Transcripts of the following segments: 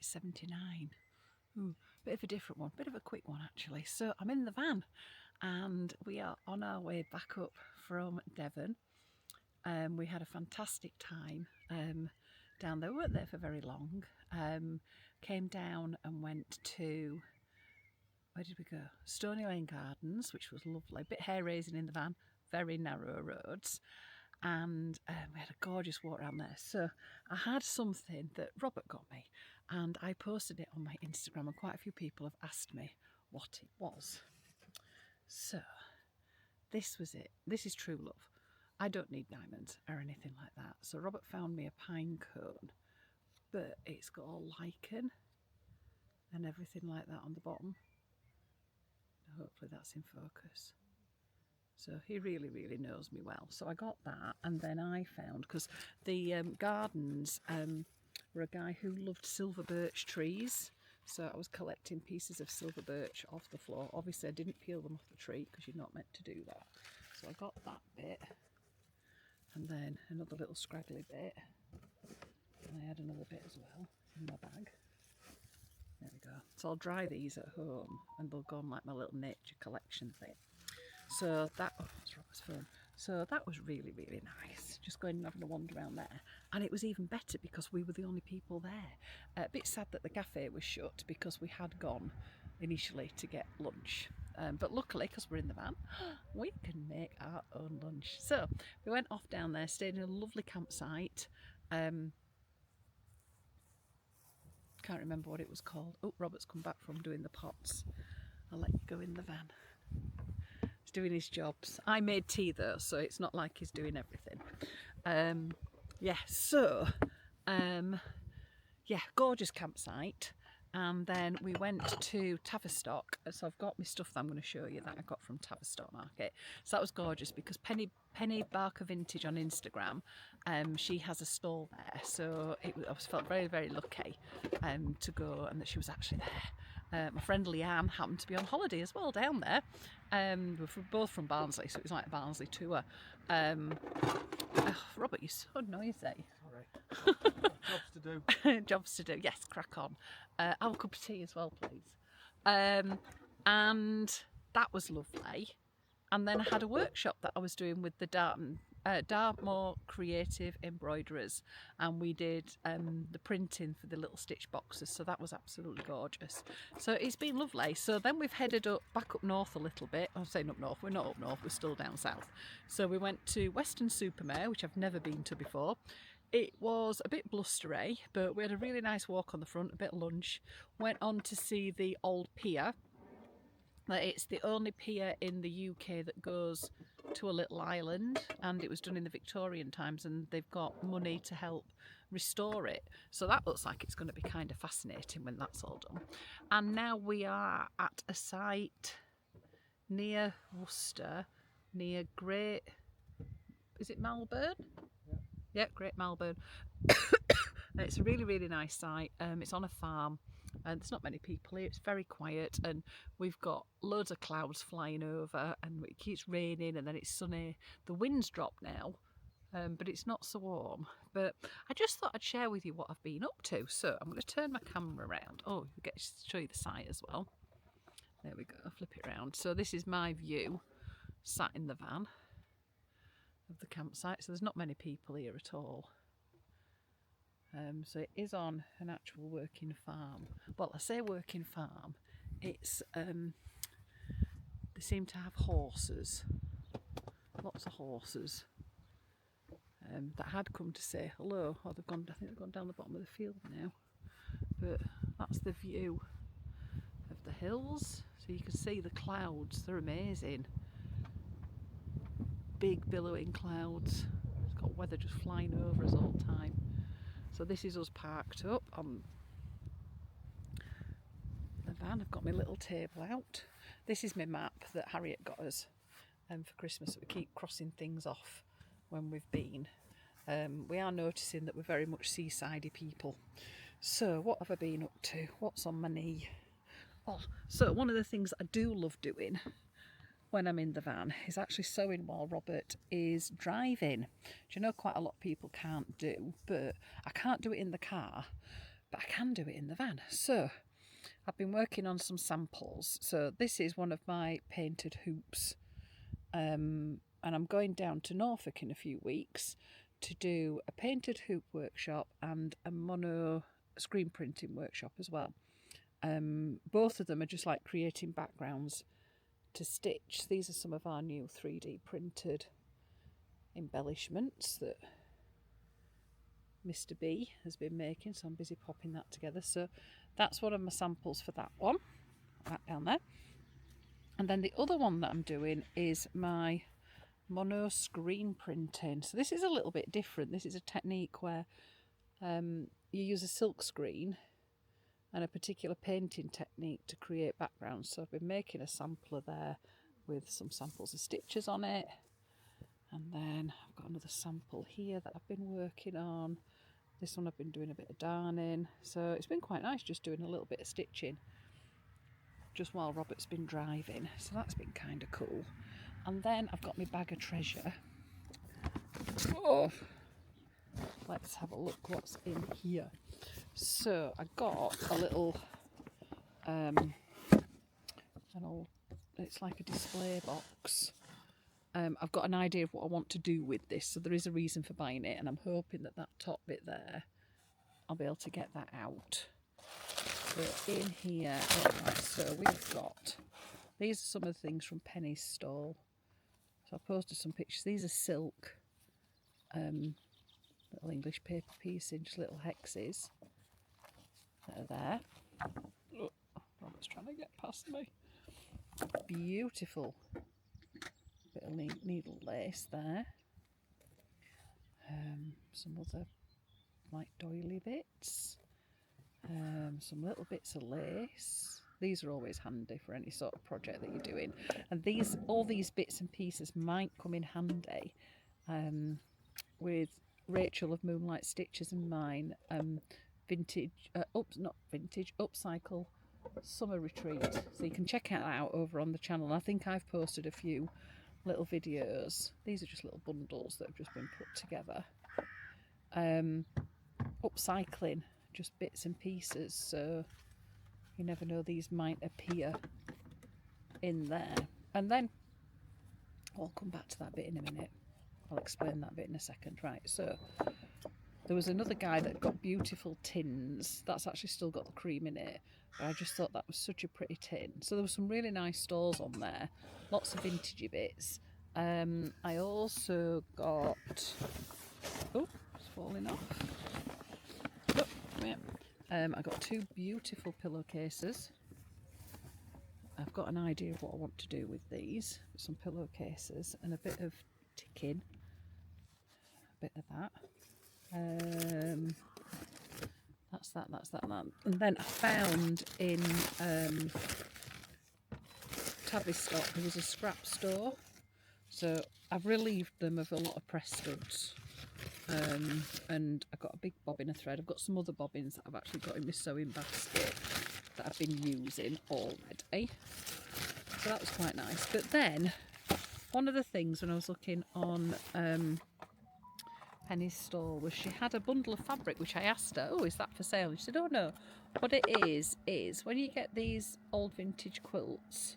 79. Ooh, bit of a different one, bit of a quick one actually. So I'm in the van and we are on our way back up from Devon. We had a fantastic time down there. We weren't there for very long. Came down and went to, where did we go? Stony Lane Gardens, which was lovely. Bit hair raising in the van, very narrow roads. And we had a gorgeous walk around there. So I had something that Robert got me and I posted it on my Instagram, and quite a few people have asked me what it was. So this was it. This is true love. I don't need diamonds or anything like that. So Robert found me a pine cone, but it's got all lichen and everything like that on the bottom. Hopefully that's in focus. So he really, really knows me well. So I got that, and then I found, because the gardens were a guy who loved silver birch trees. So I was collecting pieces of silver birch off the floor. Obviously I didn't peel them off the tree because you're not meant to do that. So I got that bit, and then another little scraggly bit. And I had another bit as well in my bag. There we go. So I'll dry these at home and they'll go on like my little nature collection thing. So that, oh, that's Robert's phone. So that was really, really nice. Just going and having a wander around there. And it was even better because we were the only people there. A bit sad that the cafe was shut because we had gone initially to get lunch. But luckily, because we're in the van, we can make our own lunch. So we went off down there, stayed in a lovely campsite. Can't remember what it was called. Oh, Robert's come back from doing the pots. I'll let you go in the van. He's doing his jobs. I made tea though, so it's not like he's doing everything. Yeah, gorgeous campsite. And then we went to Tavistock. So I've got my stuff that I'm going to show you that I got from Tavistock Market. So that was gorgeous because Penny Barker Vintage on Instagram, she has a stall there. So I felt very, very lucky to go and that she was actually there. My friend Leanne happened to be on holiday as well down there. We're both from Barnsley, so it was like a Barnsley tour. Robert, you're so noisy. Sorry. Jobs to do. Jobs to do, yes, crack on. Have a cup of tea as well, please. And that was lovely. And then I had a workshop that I was doing with the Dartmoor Creative Embroiderers, and we did the printing for the little stitch boxes, so that was absolutely gorgeous. So it's been lovely. So then we've headed back up north a little bit. I'm saying up north, we're not up north, we're still down south. So we went to Weston-super-Mare, which I've never been to before. It was a bit blustery, but we had a really nice walk on the front, a bit of lunch. Went on to see the old pier. It's the only pier in the UK that goes to a little island, and it was done in the Victorian times, and they've got money to help restore it. So that looks like it's going to be kind of fascinating when that's all done. And now we are at a site near Worcester, near Great, is it Malvern? Yeah, Great Malvern. It's a really, really nice site. It's on a farm and there's not many people here. It's very quiet and we've got loads of clouds flying over and it keeps raining and then it's sunny. The wind's dropped now, but it's not so warm. But I just thought I'd share with you what I've been up to. So I'm going to turn my camera around. Oh, you get to show you the site as well. There we go, flip it around. So this is my view, sat in the van of the campsite. So there's not many people here at all. So it is on an actual working farm. Well, I say working farm, it's they seem to have horses, lots of horses that had come to say hello. Oh, they've gone, I think they've gone down the bottom of the field now. But that's the view of the hills. So you can see the clouds, they're amazing. Big billowing clouds. It's got weather just flying over us all the time. So this is us parked up on the van. I've got my little table out. This is my map that Harriet got us for Christmas. We keep crossing things off when we've been. We are noticing that we're very much seasidey people. So what have I been up to? What's on my knee? Oh, so one of the things I do love doing when I'm in the van is actually sewing while Robert is driving. Do you know quite a lot of people can't do, but I can't do it in the car, but but I can do it in the van. So I've been working on some samples. So this is one of my painted hoops, and I'm going down to Norfolk in a few weeks to do a painted hoop workshop and a mono screen printing workshop as well. Both of them are just like creating backgrounds to stitch. These are some of our new 3D printed embellishments that Mr. B has been making, so I'm busy popping that together. So that's one of my samples for that one, that down there. And then the other one that I'm doing is my mono screen printing. So this is a little bit different. This is a technique where you use a silk screen and a particular painting technique to create backgrounds. So I've been making a sampler there with some samples of stitches on it, and then I've got another sample here that I've been working on. This one I've been doing a bit of darning, so it's been quite nice just doing a little bit of stitching just while Robert's been driving, so that's been kind of cool. And then I've got my bag of treasure. Oh, let's have a look what's in here. So I got a little, it's like a display box. I've got an idea of what I want to do with this, so there is a reason for buying it, and I'm hoping that that top bit there, I'll be able to get that out. So in here, right, so we've got, these are some of the things from Penny's stall. So I posted some pictures. These are silk, little English paper piecing, just little hexes that are there. Oh, Robert's trying to get past me. Beautiful bit of needle lace there. Some other like doily bits. Some little bits of lace. These are always handy for any sort of project that you're doing. And all these bits and pieces might come in handy with Rachel of Moonlight Stitches and mine upcycle summer retreat. So you can check it out over on the channel. I think I've posted a few little videos. These are just little bundles that have just been put together. Upcycling just bits and pieces, so you never know, these might appear in there. And then I'll come back to that bit in a minute. I'll explain that bit in a second. Right, so there was another guy that got beautiful tins. That's actually still got the cream in it, but I just thought that was such a pretty tin. So there were some really nice stalls on there, lots of vintagey bits. I also got, oh, it's falling off. Oh, yeah. I got two beautiful pillowcases. I've got an idea of what I want to do with these. Some pillowcases and a bit of ticking. A bit of that. That's that. And then I found in Tavistock there was a scrap store. So I've relieved them of a lot of press studs. And I've got a big bobbin of thread. I've got some other bobbins that I've actually got in my sewing basket that I've been using already. So that was quite nice. But then, one of the things when I was looking on Penny's stall was she had a bundle of fabric, which I asked her, oh, is that for sale? And she said, oh no. What it is when you get these old vintage quilts,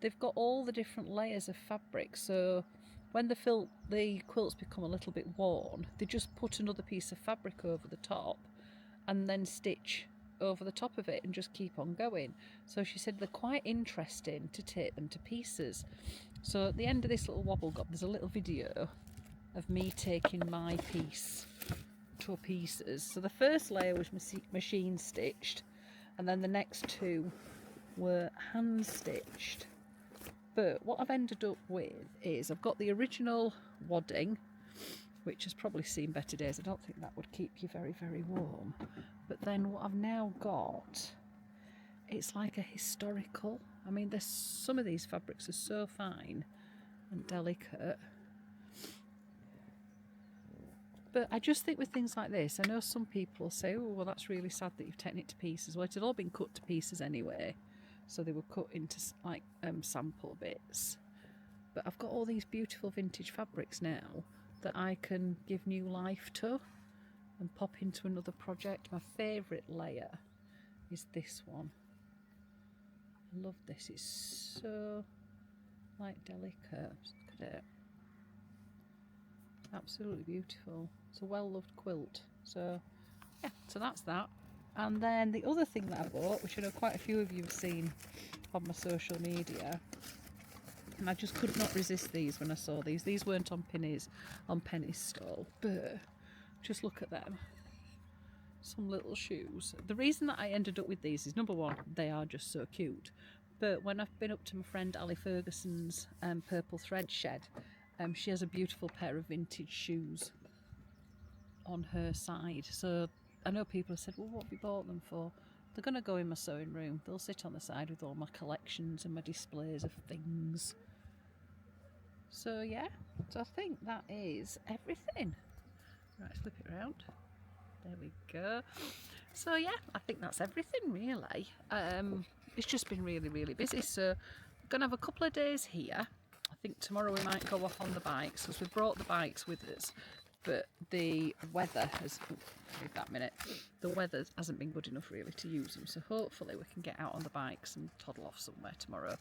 they've got all the different layers of fabric. So when the quilts become a little bit worn, they just put another piece of fabric over the top and then stitch over the top of it and just keep on going. So she said they're quite interesting to take them to pieces. So at the end of this little wobble gob, there's a little video of me taking my piece to pieces. So the first layer was machine stitched, and then the next two were hand stitched. But what I've ended up with is I've got the original wadding, which has probably seen better days. I don't think that would keep you very, very warm. But then what I've now got, it's like a historical. I mean, there's some of these fabrics are so fine and delicate. But I just think with things like this, I know some people say, oh, well, that's really sad that you've taken it to pieces. Well, it had all been cut to pieces anyway. So they were cut into like sample bits. But I've got all these beautiful vintage fabrics now that I can give new life to. and pop into another project. My favourite layer is this one. I love this, it's so like delicate. Look at it, absolutely beautiful. It's a well-loved quilt. So yeah, so that's that. And then the other thing that I bought, which I know quite a few of you have seen on my social media, and I just could not resist these when I saw these. These weren't on Penny's stall, but just look at them. Some little shoes. The reason that I ended up with these is, number one, they are just so cute. But when I've been up to my friend Ali Ferguson's Purple Thread shed, she has a beautiful pair of vintage shoes on her side. So I know people have said, well, what have you bought them for? They're going to go in my sewing room. They'll sit on the side with all my collections and my displays of things. So yeah, so I think that is everything. Right, flip it around. There we go. So yeah, I think that's everything really. It's just been really busy. So I'm going to have a couple of days here. I think tomorrow we might go off on the bikes because we brought the bikes with us. But the weather has, wait that minute, the weather hasn't been good enough really to use them. So hopefully we can get out on the bikes and toddle off somewhere tomorrow.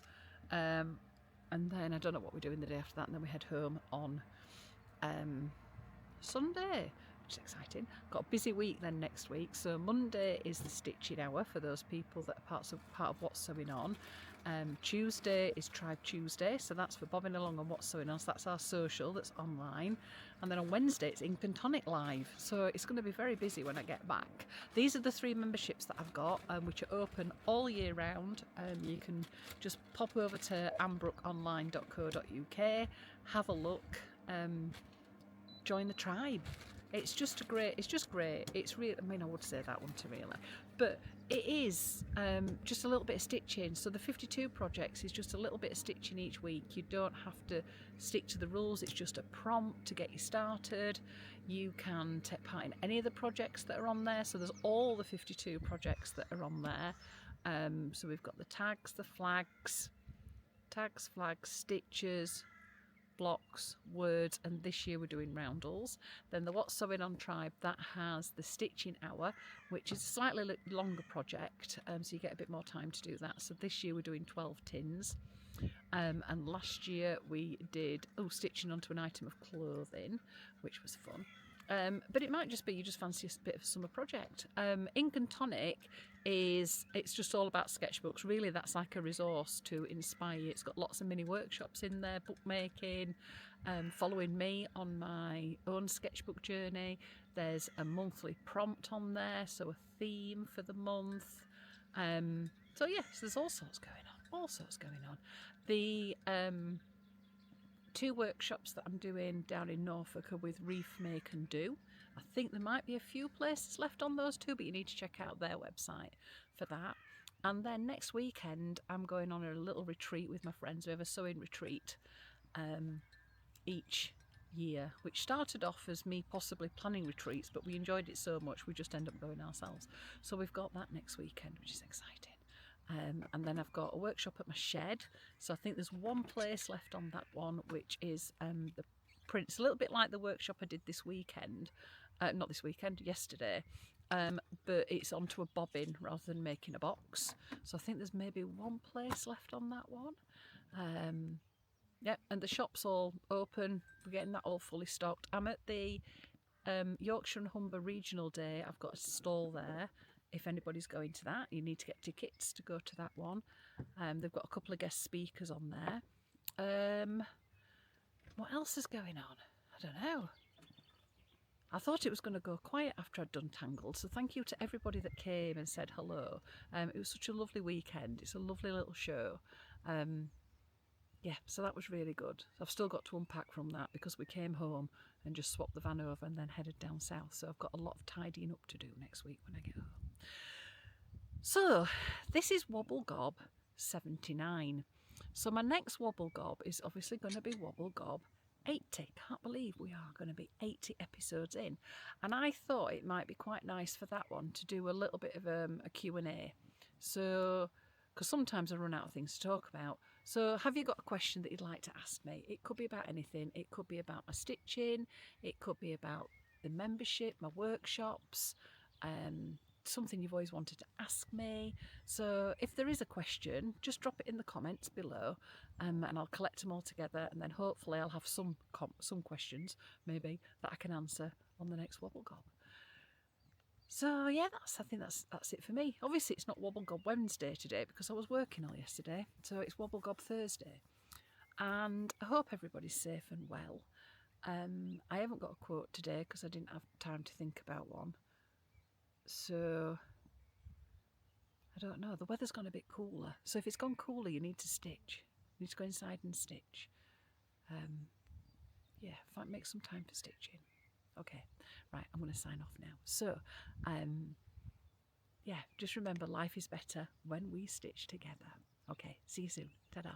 And then I don't know what we're doing the day after that, and then we head home on Sunday, which is exciting. Got a busy week then next week. So Monday is the stitching hour for those people that are part of What's Sewing On. Tuesday is Tribe Tuesday, so that's for bobbing along on What's Sewing On. So that's our social that's online. And then on Wednesday it's Ink and Tonic Live, so it's going to be very busy when I get back. These are the 3 memberships that I've got, which are open all year round. You can just pop over to ambrookonline.co.uk, have a look, join the tribe. It's just great. It's real. I mean, I would say that one to really, but it is just a little bit of stitching. So the 52 projects is just a little bit of stitching each week. You don't have to stick to the rules. It's just a prompt to get you started. You can take part in any of the projects that are on there. So there's all the 52 projects that are on there. So we've got the tags, the flags, stitches, blocks, words, and this year we're doing roundels. Then the What's Sewing On Tribe, that has the stitching hour, which is a slightly longer project, so you get a bit more time to do that. So this year we're doing 12 tins, and last year we did stitching onto an item of clothing, which was fun. But it might just be you just fancy a bit of a summer project. Ink and Tonic it's just all about sketchbooks. Really, that's like a resource to inspire you. It's got lots of mini workshops in there, bookmaking, following me on my own sketchbook journey. There's a monthly prompt on there, so a theme for the month. So yes, there's all sorts going on. The 2 workshops that I'm doing down in Norfolk are with Reef Make and Do. I think there might be a few places left on those 2, but you need to check out their website for that. And then next weekend I'm going on a little retreat with my friends. We have a sewing retreat each year, which started off as me possibly planning retreats, but we enjoyed it so much we just end up going ourselves. So we've got that next weekend, which is exciting. And then I've got a workshop at my shed. So I think there's one place left on that one, which is the prints, a little bit like the workshop I did this weekend. Not this weekend, yesterday. But it's onto a bobbin rather than making a box. So I think there's maybe one place left on that one. Yeah, and the shop's all open. We're getting that all fully stocked. I'm at the Yorkshire and Humber Regional Day. I've got a stall there. If anybody's going to that, you need to get tickets to go to that one. They've got a couple of guest speakers on there. What else is going on? I don't know. I thought it was going to go quiet after I'd done Tangled, so thank you to everybody that came and said hello. It was such a lovely weekend. It's a lovely little show. Yeah, so that was really good. I've still got to unpack from that because we came home and just swapped the van over and then headed down south. So I've got a lot of tidying up to do next week when I get home. So this is Wobble Gob 79. So my next Wobble Gob is obviously going to be Wobble Gob 80. Can't believe we are going to be 80 episodes in. And I thought it might be quite nice for that one to do a little bit of a Q&A. So, because sometimes I run out of things to talk about. So have you got a question that you'd like to ask me? It could be about anything. It could be about my stitching. It could be about the membership, my workshops, something you've always wanted to ask me. So if there is a question, just drop it in the comments below, and I'll collect them all together, and then hopefully I'll have some questions maybe that I can answer on the next Wobble Gob. So yeah, I think that's it for me. Obviously it's not Wobble Gob Wednesday today because I was working all yesterday, so it's Wobble Gob Thursday. And I hope everybody's safe and well. I haven't got a quote today because I didn't have time to think about one. So I don't know. The weather's gone a bit cooler. So if it's gone cooler, you need to stitch. You need to go inside and stitch. Yeah, make some time for stitching. Okay, right, I'm going to sign off now. So, yeah, just remember life is better when we stitch together. Okay, see you soon. Ta-da.